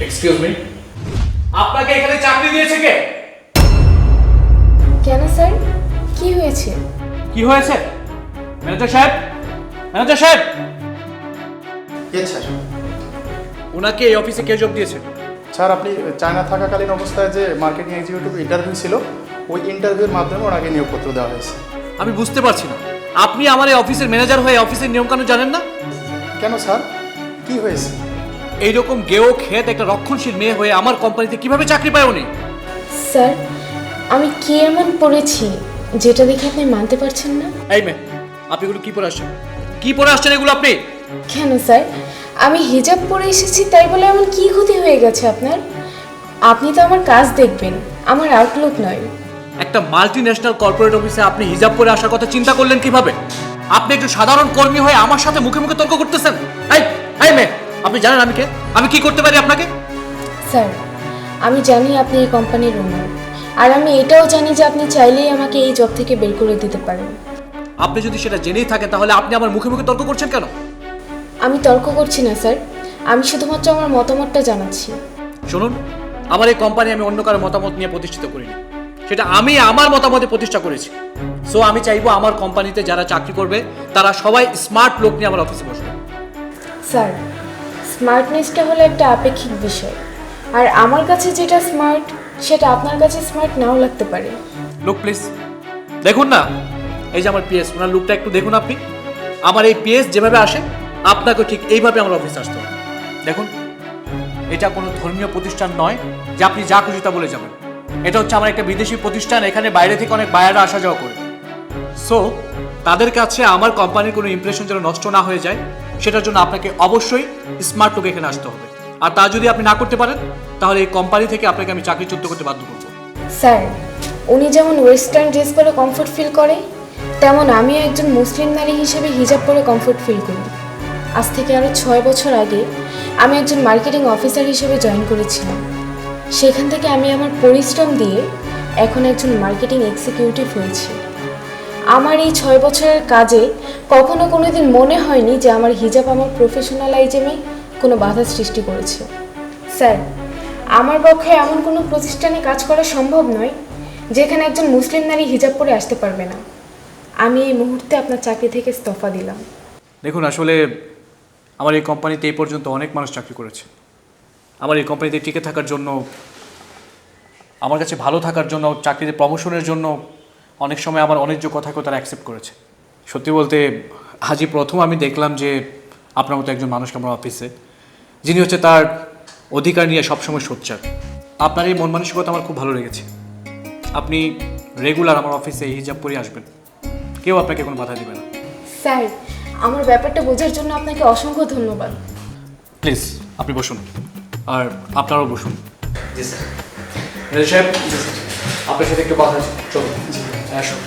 Excuse me, আপনাকে এখানে চাকরি দিয়েছে কে? কেন স্যার, কি হয়েছে? কি হয়েছে? ম্যানেজার সাহেব, ম্যানেজার সাহেব, ইয়েস স্যার। ওনাকে এই অফিসে কে জব দিয়েছে? স্যার আপনি চায়না থাকাকালীন অবস্থায় যে মার্কেটিং এক্সিকিউটিভ ইন্টারভিউ ছিল, ওই ইন্টারভিউর মাধ্যমে ওনাকে নিয়োগপত্র দেওয়া হয়েছে। আমি বুঝতে পারছি না, আপনি আমার এই অফিসের ম্যানেজার হয়ে অফিসের নিয়মকানুন জানেন না? কেন স্যার, কি হয়েছে? এইরকম গেও খেত একটা রক্ষণশীল মেয়ে হয়ে আমার কোম্পানিতে কিভাবে চাকরি পায় উনি? স্যার, আমি কি এমন পড়েছি যেটা দেখে আপনি মানতে পারছেন না? এই মেয়ে, আপনি এগুলো কি পরে আসছেন? কি পরে আসছেন এগুলো আপনি? কেন স্যার, আমি হিজাব পরে এসেছি তাই বলে এমন কি ক্ষতি হয়ে গেছে আপনার? আপনি তো আমার কাজ দেখবেন, আমার আউটলুক নয়। একটা মাল্টি ন্যাশনাল কর্পোরেট অফিসে আপনি হিজাব পরে আসার কথা চিন্তা করলেন কিভাবে? আপনি একটু সাধারণ কর্মী হয়ে আমার সাথে মুখে মুখে তর্ক করতেছেন। এই মেয়ে, আপনি জানেন আমি কে? আমি কি করতে পারি আপনাকে? স্যার, আমি জানি আপনি এই কোম্পানির ওনার, আর আমি এটাও জানি যে আপনি চাইলেই আমাকে এই জব থেকে বের করে দিতে পারেন। আপনি যদি সেটা জেনেই থাকেন তাহলে আপনি আমার মুখে মুখে তর্ক করছেন কেন? আমি তর্ক করছি না স্যার, আমি শুধুমাত্র আমার মতামতটা জানাচ্ছি। শুনুন, আমার এই কোম্পানি আমি অন্য কারো মতামত নিয়ে প্রতিষ্ঠিত করিনি, সেটা আমি আমার মতামতে প্রতিষ্ঠা করেছি। সো আমি চাইবো আমার কোম্পানিতে যারা চাকরি করবে তারা সবাই স্মার্ট লোক নিয়ে আমার অফিসে বসবে। স্যার, স্মার্টনেসটা হলো একটা আপেক্ষিক বিষয়, আর আমার কাছে যেটা স্মার্ট সেটা আপনার কাছে স্মার্ট নাও লাগতে পারে। লুক প্লিজ, দেখুন না, এই যে আমার পিএস, ওনার লুকটা একটু দেখুন আপনি। আমার এই পিএস যেভাবে আসে আপনাকে ঠিক এইভাবে আমার অফিসে আসতে হবে। দেখুন, এটা কোনো ধর্মীয় প্রতিষ্ঠান নয় যে আপনি যা খুশি তা বলে যাবেন। এটা হচ্ছে আমার একটা বিদেশি প্রতিষ্ঠান, এখানে বাইরে থেকে অনেক বায়াররা আসা যাওয়া করে। সো তাদের কাছে আমার কোম্পানির কোনো ইমপ্রেশন যেন নষ্ট না হয়ে যায়, সেটার জন্য আপনাকে অবশ্যই স্মার্ট লোক এখানে আসতে হবে। আর তা যদি আপনি না করতে পারেন তাহলে এই কোম্পানি থেকে আপনাকে আমি চাকরিচ্যুত করতে বাধ্য করবো। স্যার, উনি যেমন ওয়েস্টার্ন ড্রেস পরে কমফোর্ট ফিল করে, তেমন আমিও একজন মুসলিম নারী হিসেবে হিজাব পরে কমফোর্ট ফিল করি। আজ থেকে আরও 6 বছর আগে আমি একজন মার্কেটিং অফিসার হিসেবে জয়েন করেছিলাম। সেখান থেকে আমি আমার পরিশ্রম দিয়ে এখন একজন মার্কেটিং এক্সিকিউটিভ হয়েছি। আমার এই 6 বছরের কাজে কখনো কোনো দিন মনে হয়নি যে আমার হিজাব আমার প্রফেশনালাইজমে কোনো বাধা সৃষ্টি করেছে। স্যার, আমার পক্ষে এমন কোনো প্রতিষ্ঠানে কাজ করা সম্ভব নয় যেখানে একজন মুসলিম নারী হিজাব পরে আসতে পারবে না। আমি এই মুহূর্তে আপনার চাকরি থেকে ইস্তফা দিলাম। দেখুন, আসলে আমার এই কোম্পানিতে এই পর্যন্ত অনেক মানুষ চাকরি করেছে। আমার এই কোম্পানিতে টিকে থাকার জন্য, আমার কাছে ভালো থাকার জন্য, চাকরিতে প্রমোশনের জন্য অনেক সময় আমার অন্যায্য কথাকেও তারা অ্যাকসেপ্ট করেছে। সত্যি বলতে আজই প্রথম আমি দেখলাম যে আপনার মতো একজন মানুষ আমার অফিসে, যিনি হচ্ছে তার অধিকার নিয়ে সবসময় সোচ্চার। আপনার এই মন মানসিকতা আমার খুব ভালো লেগেছে। আপনি রেগুলার আমার অফিসে হিজাব পরে আসবেন, কেউ আপনাকে কোনো বাধা দিবে না। স্যার, আমার ব্যাপারটা বোঝার জন্য আপনাকে অসংখ্য ধন্যবাদ। প্লিজ আপনি বসুন, আর আপনারাও বসুন। জি স্যার। সাহেব, আপনার সাথে একটু কথা আছে, চলুন আসুন।